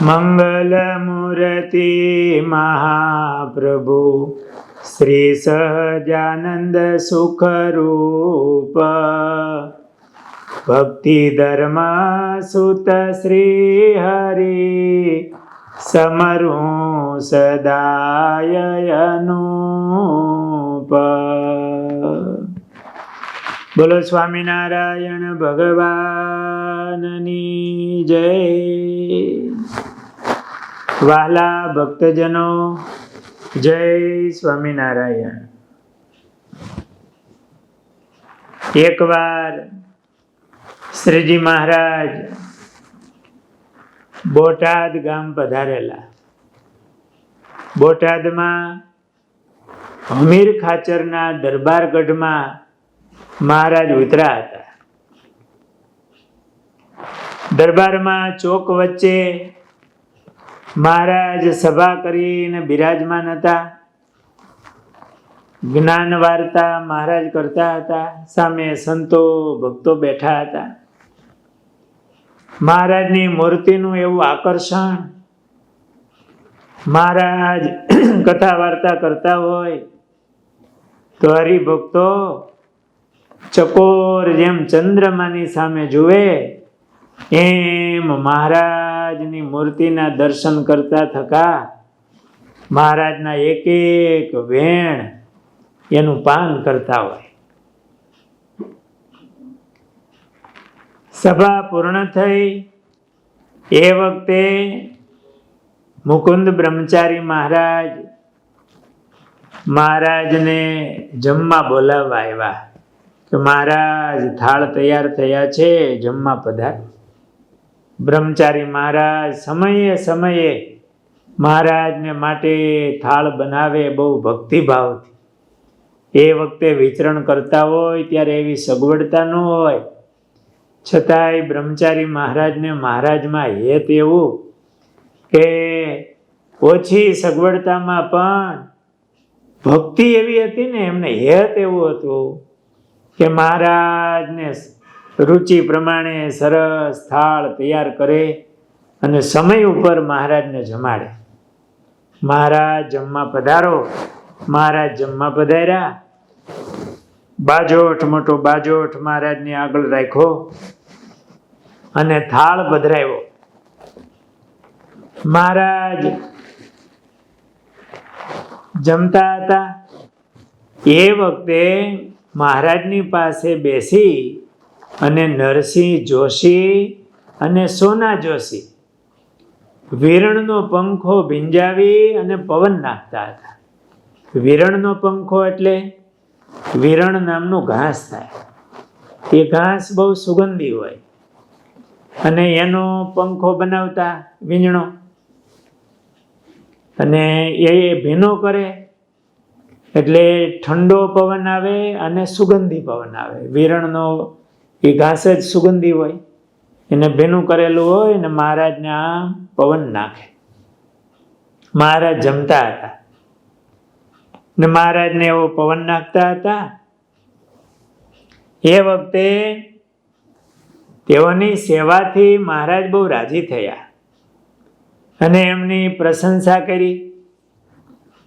મંગલમૂર્તિ મહાપ્રભુ શ્રી સહજાનંદ સુખરૂપ ભક્તિ ધર્મ સુત શ્રી હરિ સમરું સદાય અનુપ. બોલો સ્વામિનારાયણ ભગવાનની જય. વહાલા ભક્તજનો, જય સ્વામિનારાયણ. એકવાર શ્રીજી મહારાજ બોટાદ ગામ પધારેલા. બોટાદમાં હમીર ખાચરના દરબારગઢમાં મહારાજ ઉતરા હતા. દરબારમાં ચોક વચ્ચે મહારાજ સભા કરીને બિરાજમાન હતા. જ્ઞાન વાર્તા મહારાજ કરતા હતા. સામે સંતો ભક્તો બેઠા હતા. મહારાજની મૂર્તિનું એવું આકર્ષણ, મહારાજ કથા વાર્તા કરતા હોય તો હરિભક્તો ચકોર જેમ ચંદ્રમાની સામે જુએ એમ મહારાજની મૂર્તિના દર્શન કરતા થકા મહારાજના એક એક વેણ એનું પાન કરતા હોય. સભા પૂર્ણ થઈ એ વખતે મુકુંદ બ્રહ્મચારી મહારાજને જમવા બોલાવવા આવ્યા કે મહારાજ થાળ તૈયાર થયા છે, જમવા પધાર. બ્રહ્મચારી મહારાજ સમયે સમયે મહારાજને માટે થાળ બનાવે બહુ ભક્તિભાવથી. એ વખતે વિચરણ કરતા હોય ત્યારે એવી સગવડતા ન હોય, છતાંય બ્રહ્મચારી મહારાજને મહારાજમાં હેત એવું કે ઓછી સગવડતામાં પણ ભક્તિ એવી હતી ને, એમને હેત એવું હતું કે મહારાજને રુચિ પ્રમાણે સરસ થાળ તૈયાર કરે અને સમય ઉપર મહારાજને જમાડે. મહારાજ જમવા પધારો. મહારાજ જમવા પધાર્યા. બાજોઠ, મોટો બાજોઠ મહારાજની આગળ રાખ્યો અને થાળ પધરાવ્યો. મહારાજ જમતા હતા. એ વખતે મહારાજની પાસે બેસી અને નરસિંહ જોશી અને સોના જોશી વિરણનો પંખો ભીંજાવી અને પવન નાખતા હતા. વિરણનો પંખો એટલે વિરણ નામનું ઘાસ થાય. એ ઘાસ બહુ સુગંધી હોય અને એનો પંખો બનાવતા વીંજણો, અને એ ભીનો કરે એટલે ઠંડો પવન આવે અને સુગંધી પવન આવે. વિરણનો એ ઘાસ જ સુગંધી હોય, એને ભીનું કરેલું હોય ને મહારાજને આમ પવન નાખે. મહારાજ જમતા હતા ને મહારાજને એવો પવન નાખતા હતા. એ વખતે તેઓની સેવાથી મહારાજ બહુ રાજી થયા અને એમની પ્રશંસા કરી.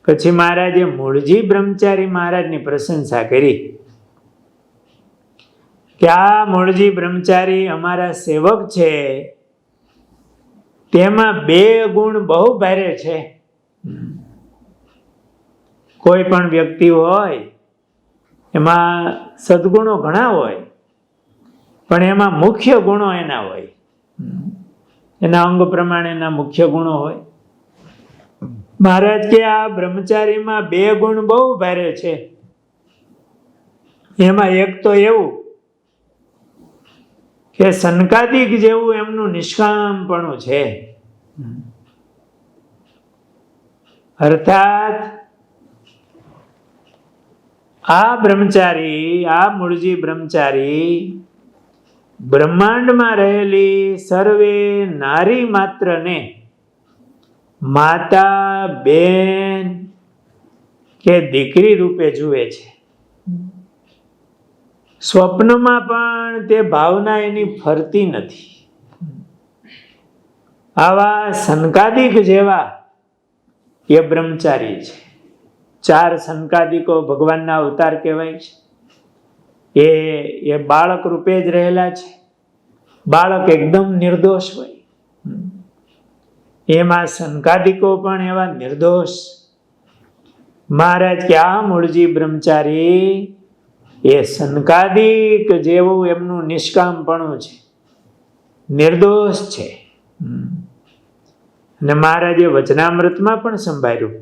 પછી મહારાજે મૂળજી બ્રહ્મચારી મહારાજની પ્રશંસા કરી કે આ મૂળજી બ્રહ્મચારી અમારા સેવક છે, તેમાં 2 ગુણ બહુ ભારે છે. કોઈ પણ વ્યક્તિ હોય એમાં સદગુણો ઘણા હોય, પણ એમાં મુખ્ય ગુણો એના હોય, એના અંગ પ્રમાણેના મુખ્ય ગુણો હોય. મહારાજ કે આ બ્રહ્મચારીમાં 2 ગુણ બહુ ભારે છે. એમાં એક તો એવું કે સનકાદિક જેવું એમનું નિષ્કામપણું છે. અર્થાત આ બ્રહ્મચારી, આ મૂળજી બ્રહ્મચારી બ્રહ્માંડમાં રહેલી સર્વે નારી માત્રને માતા, બેન કે દીકરી રૂપે જુએ છે. સ્વપ્નમાં પણ તે ભાવના એની ફરતી નથી. આવા સનકાદિક જેવા એ બ્રહ્મચારી છે. 4 સનકાદિકો ભગવાનના અવતાર કહેવાય છે. એ બાળક રૂપે જ રહેલા છે. બાળક એકદમ નિર્દોષ હોય, એમાં સનકાદિકો પણ એવા નિર્દોષ. મહારાજ કે આ મૂળજી બ્રહ્મચારી એ સનકાદિક જેવું એમનું નિષ્કામપણું છે, નિર્દોષ છે. અને મહારાજે વચનામૃતમાં પણ સંભાળ્યું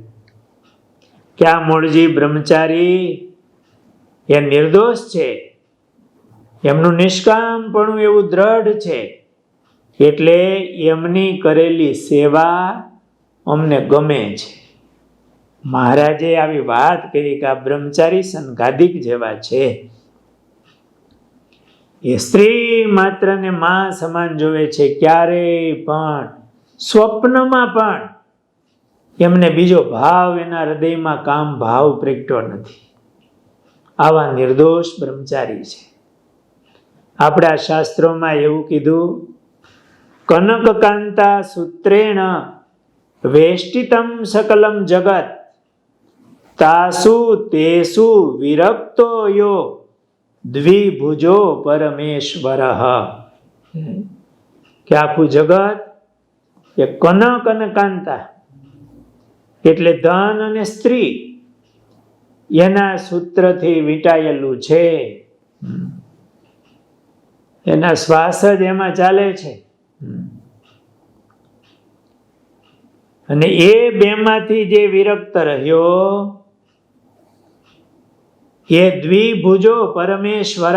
કે આ મૂળજી બ્રહ્મચારી એ નિર્દોષ છે, એમનું નિષ્કામપણું એવું દ્રઢ છે, એટલે એમની કરેલી સેવા અમને ગમે છે. મહારાજે આવી વાત કરી કે આ બ્રહ્મચારી સંઘાધિક જેવા છે. એ સ્ત્રી માત્ર ને માં સમાન જોવે છે, ક્યારેય પણ સ્વપ્નમાં પણ એમને બીજો ભાવ એના હૃદયમાં કામ ભાવ પ્રગટ્યો નથી. આવા નિર્દોષ બ્રહ્મચારી છે. આપણા શાસ્ત્રોમાં એવું કીધું, કનકકાંતા સૂત્રેણ વેષ્ટિતમ સકલમ જગત તાસુ તેસુ વિરક્તો યો દ્વિભુજો પરમેશ્વર. કે આખું જગત એ કનક અને કાંતા એટલે ધન અને સ્ત્રી એના સૂત્રથી વીંટાયેલું છે. એના શ્વાસ જ એમાં ચાલે છે. અને એ બેમાંથી જે વિરક્ત રહ્યો એ દ્વિભુજો પરમેશ્વર.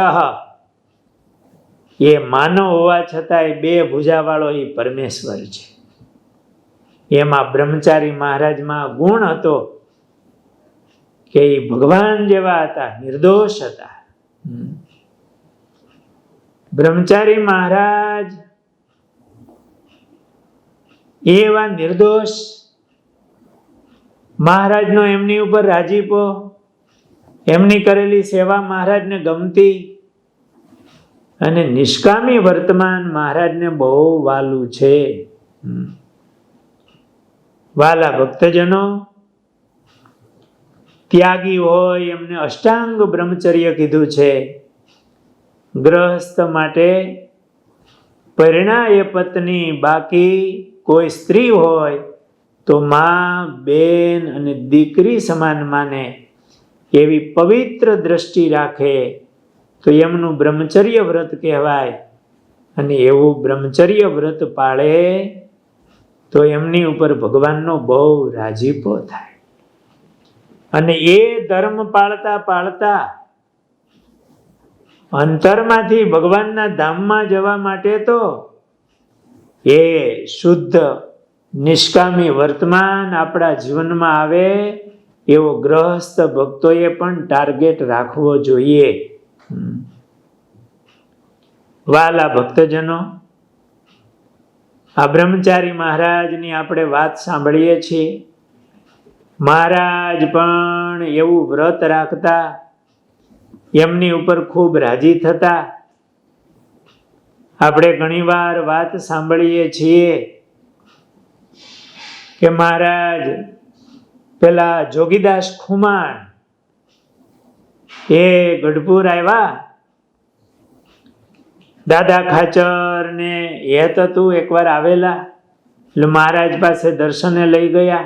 એ માનવ હોવા છતાંય 2 ભુજાવાળો એ પરમેશ્વર છે. એમાં બ્રહ્મચારી મહારાજમાં ગુણ હતો કે એ ભગવાન જેવા હતા, નિર્દોષ હતા. બ્રહ્મચારી મહારાજ એવા નિર્દોષ. મહારાજનો એમની ઉપર રાજીપો, એમની કરેલી સેવા મહારાજને ગમતી, અને નિષ્કામી વર્તમાન મહારાજને બહુ વાલું છે. વાલા ભક્તજનો, ત્યાગી હોય એમને અષ્ટાંગ બ્રહ્મચર્ય કીધું છે. ગ્રહસ્થ માટે પરિણાય પત્ની, બાકી કોઈ સ્ત્રી હોય તો માં, બેન અને દીકરી સમાન માને, એવી પવિત્ર દ્રષ્ટિ રાખે તો એમનું બ્રહ્મચર્ય વ્રત કહેવાય. અને એવું બ્રહ્મચર્ય વ્રત પાળે તો એમની ઉપર ભગવાનનો બહુ રાજીપો થાય. અને એ ધર્મ પાળતા પાળતા અંતરમાંથી ભગવાનના ધામમાં જવા માટે તો એ શુદ્ધ નિષ્કામી વર્તમાન આપણા જીવનમાં આવે એવો ગ્રહસ્થ ભક્તોએ પણ ટાર્ગેટ રાખવો જોઈએ. વાલા ભક્તજનો, આ બ્રહ્મચારી મહારાજની આપણે વાત સાંભળીએ છીએ. મહારાજ પણ એવું વ્રત રાખતા, એમની ઉપર ખૂબ રાજી થતા. આપણે ઘણીવાર વાત સાંભળીએ છીએ કે મહારાજ પેલા જોગીદાસ ખુમાણ એ ગઢપુર આવ્યા, દાદા ખાચર ને હેત હતું, એકવાર આવેલા, એટલે મહારાજ પાસે દર્શને લઈ ગયા.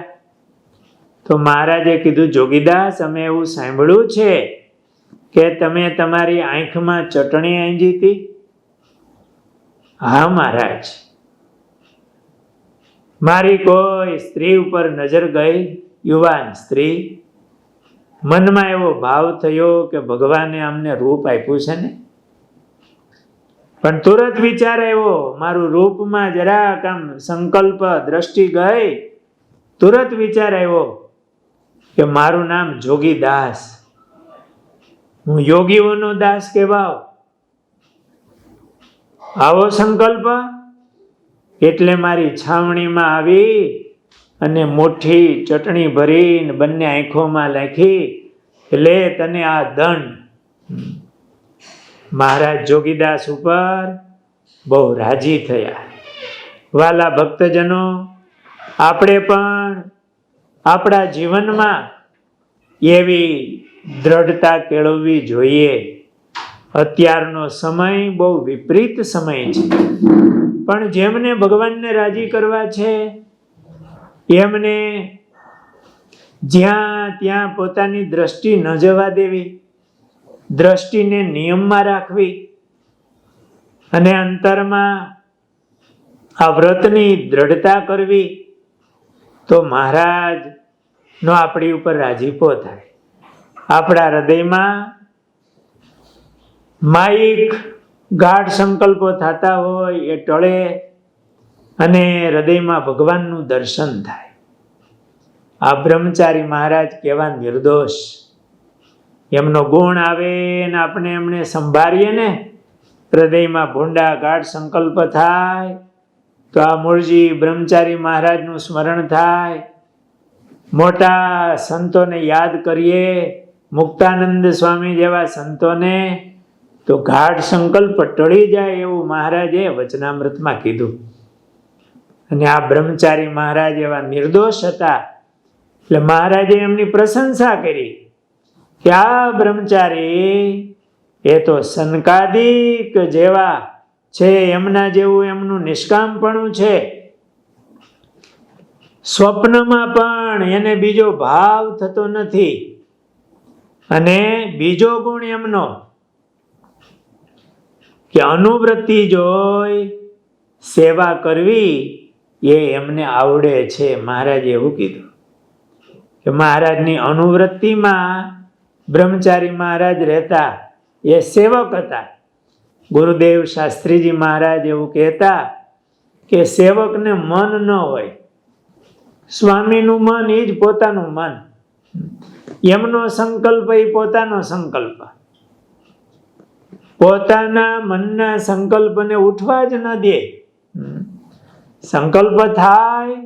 તો મહારાજે કીધું, જોગીદાસ, અમે એવું સાંભળ્યું છે કે તમે તમારી આંખમાં ચટણી આંજી હતી. હા મહારાજ, મારી કોઈ સ્ત્રી ઉપર નજર ગઈ, યુવાન સ્ત્રી. મનમાં એવો ભાવ થયો કે ભગવાને અમને રૂપ આપ્યું છે ને, પણ તુરંત વિચાર આવ્યો, મારું રૂપમાં જરાક આમ સંકલ્પ દ્રષ્ટિ ગઈ, તુરંત વિચાર આવ્યો કે મારું નામ જોગીદાસ, હું યોગીઓનો દાસ કહેવાવ. આવો સંકલ્પ. એટલે મારી છાવણીમાં આવી અને મોટી ચટણી ભરીને બંને આંખોમાં નાખી, એટલે તને આ દંડ. મહારાજ જોગીદાસ ઉપર બહુ રાજી થયા. વાલા ભક્તજનો, આપણે પણ આપણા જીવનમાં એવી દ્રઢતા કેળવવી જોઈએ. અત્યારનો સમય બહુ વિપરીત સમય છે, પણ જેમને ભગવાનને રાજી કરવા છે એમને જ્યાં ત્યાં પોતાની દ્રષ્ટિ ન જવા દેવી, દ્રષ્ટિને નિયમમાં રાખવી અને અંતરમાં આ વ્રતની દ્રઢતા કરવી, તો મહારાજનો આપણી ઉપર રાજીપો થાય. આપણા હૃદયમાં માયિક ગાઢ સંકલ્પો થતા હોય એ ટળે અને હૃદયમાં ભગવાનનું દર્શન થાય. આ બ્રહ્મચારી મહારાજ કેવા નિર્દોષ, એમનો ગુણ આવે ને આપણે એમને સંભાળીએ ને હૃદયમાં ભૂંડા ગાઢ સંકલ્પ થાય તો આ મૂળજી બ્રહ્મચારી મહારાજનું સ્મરણ થાય. મોટા સંતોને યાદ કરીએ, મુક્તાનંદ સ્વામી જેવા સંતોને, તો ગાઢ સંકલ્પ ટળી જાય એવું મહારાજે વચનામૃતમાં કીધું. અને આ બ્રહ્મચારી મહારાજ એવા નિર્દોષ હતા એટલે મહારાજે એમની પ્રશંસા કરી કે આ બ્રહ્મચારી એ તો સનકાદિક જેવા છે, એમના જેવું એમનું નિષ્કામપણું છે. સ્વપ્નમાં પણ એને બીજો ભાવ થતો નથી. અને બીજો ગુણ એમનો કે અનુવૃત્તિ જોઈ સેવા કરવી એ એમને આવડે છે. મહારાજે એવું કીધું કે મહારાજની અનુવૃત્તિમાં બ્રહ્મચારી મહારાજ રહેતા, એ સેવક હતા. ગુરુદેવ શાસ્ત્રીજી મહારાજ એવું કહેતા કે સેવકને મન ન હોય, સ્વામીનું મન એ જ પોતાનું મન, એમનો સંકલ્પ એ પોતાનો સંકલ્પ, પોતાના મનના સંકલ્પને ઉઠવા જ ન દે. સંકલ્પ થાય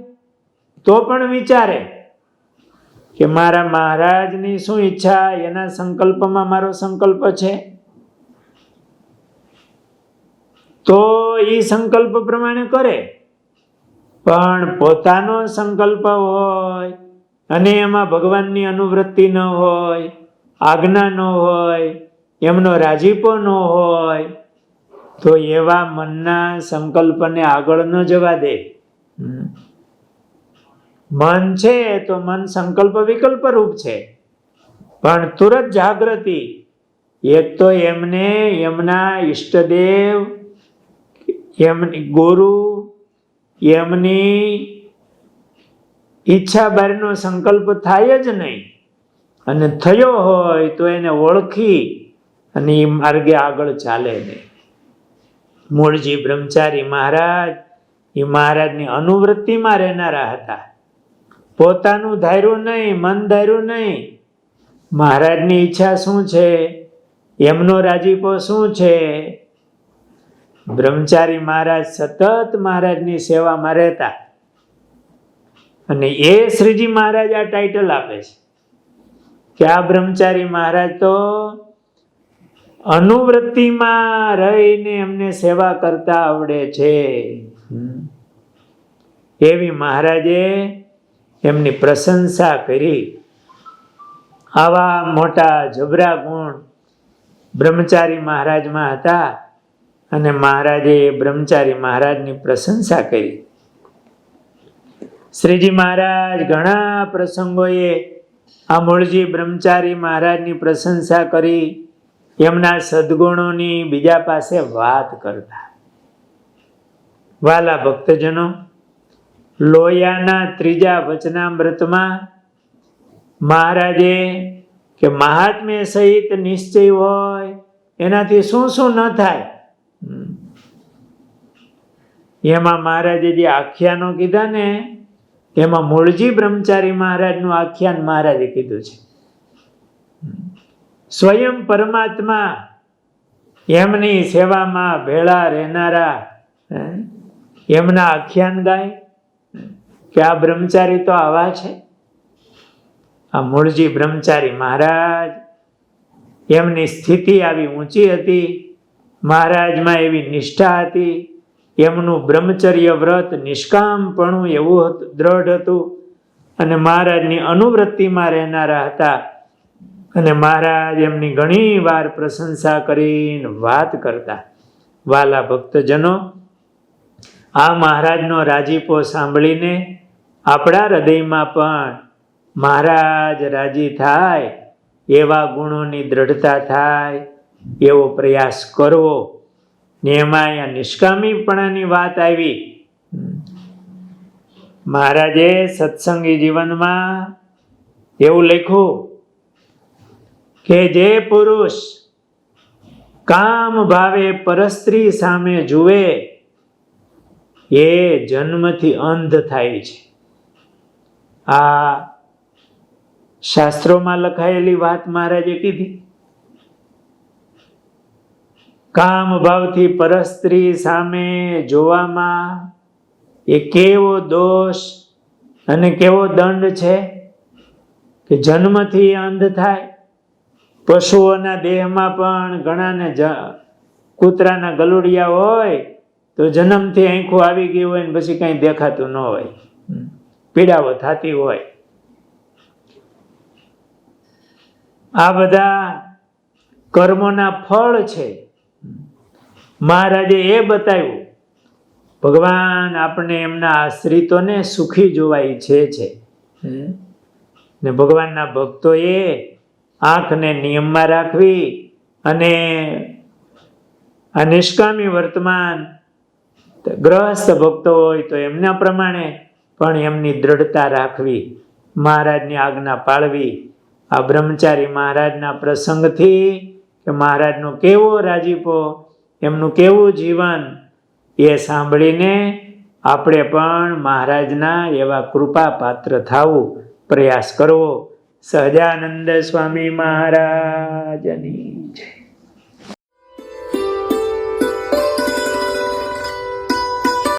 તો પણ વિચારે કે મારા મહારાજની શું ઈચ્છા, એના સંકલ્પમાં મારો સંકલ્પ છે, તો એ સંકલ્પ પ્રમાણે કરે. પણ પોતાનો સંકલ્પ હોય અને એમાં ભગવાનની અનુવૃત્તિ ન હોય, આજ્ઞા ન હોય, એમનો રાજીપો ન હોય, તો એવા મનના સંકલ્પને આગળ ન જવા દે. મન છે તો મન સંકલ્પ વિકલ્પ રૂપ છે, પણ તુરત જાગૃતિ. એક તો એમને એમના ઈષ્ટદેવ, એમની ગુરુ, એમની ઈચ્છા બહારનો સંકલ્પ થાય જ નહીં, અને થયો હોય તો એને ઓળખી અને એ માર્ગે આગળ ચાલે નહીં. મૂળજી બ્રહ્મચારી મહારાજ એ મહારાજની અનુવૃત્તિમાં રહેનારા હતા. પોતાનું ધાર્યું નહીં, મન ધાર્યું નહીં, મહારાજની ઈચ્છા શું છે, એમનો રાજીપો શું છે. બ્રહ્મચારી મહારાજ સતત મહારાજની સેવામાં રહેતા, અને એ શ્રીજી મહારાજ આ ટાઇટલ આપે છે કે આ બ્રહ્મચારી મહારાજ તો અનુવૃત્તિમાં રહીને એમને સેવા કરતા આવડે છે. એવી મહારાજે એમની પ્રશંસા કરી. આવા મોટા જબરા ગુણ બ્રહ્મચારી મહારાજમાં હતા અને મહારાજે બ્રહ્મચારી મહારાજની પ્રશંસા કરી. શ્રીજી મહારાજ ઘણા પ્રસંગોએ આ મૂળજી બ્રહ્મચારી મહારાજની પ્રશંસા કરી, એમના સદગુણોની બીજા પાસે વાત કરતા. વાલા ભક્તજનો, લોયાના ત્રીજા વચનામૃતમાં મહારાજે કે મહાત્મ્ય સહિત નિશ્ચય હોય એનાથી શું શું ન થાય, એમાં મહારાજે જે આખ્યાનો કીધા ને, એમાં મૂળજી બ્રહ્મચારી મહારાજનું આખ્યાન મહારાજે કીધું છે. સ્વયં પરમાત્મા એમની સેવામાં ભેળા રહેનારા એમના આખ્યાન ગાય કે આ બ્રહ્મચારી તો આવા છે. આ મૂળજી બ્રહ્મચારી મહારાજ, એમની સ્થિતિ આવી ઊંચી હતી, મહારાજમાં એવી નિષ્ઠા હતી, એમનું બ્રહ્મચર્ય વ્રત નિષ્કામપણું એવું દ્રઢ હતું અને મહારાજની અનુવૃત્તિમાં રહેનારા હતા. અને મહારાજ એમની ઘણી વાર પ્રશંસા કરીને વાત કરતા. વાલા ભક્તજનો, આ મહારાજનો રાજીપો સાંભળીને આપણા હૃદયમાં પણ મહારાજ રાજી થાય એવા ગુણોની દ્રઢતા થાય એવો પ્રયાસ કરવો. ને એમાં અહીંયા નિષ્કામીપણાની વાત આવી. મહારાજે સત્સંગી જીવનમાં એવું લખ્યું કે જે પુરુષ કામ ભાવે પરસ્ત્રી સામે જુએ એ જન્મથી અંધ થાય છે. આ શાસ્ત્રોમાં લખાયેલી વાત મહારાજે કીધી. કામ ભાવથી પરસ્ત્રી સામે જોવામાં એ કેવો દોષ અને કેવો દંડ છે કે જન્મથી અંધ થાય. પશુઓના દેહમાં પણ ઘણાને કૂતરાના ગલુડિયા હોય તો જન્મથી આંખો આવી ગઈ હોય ને પછી કઈ દેખાતું ન હોય, પીડાઓ થતી હોય. આ બધા કર્મોના ફળ છે. મહારાજે એ બતાવ્યું ભગવાન આપણે એમના આશ્રિતોને સુખી જોવા ઈચ્છે છે. ને ભગવાનના ભક્તોએ આંખને નિયમમાં રાખવી અને આ નિષ્કામી વર્તમાન ગ્રહસ્થ ભક્તો હોય તો એમના પ્રમાણે પણ એમની દ્રઢતા રાખવી, મહારાજની આજ્ઞા પાળવી. આ બ્રહ્મચારી મહારાજના પ્રસંગથી કે મહારાજનો કેવો રાજીપો, એમનું કેવું જીવન એ સાંભળીને આપણે પણ મહારાજના એવા કૃપા પાત્ર થવું પ્રયાસ કરવો. સહજાનંદ સ્વામી મહારાજની જય.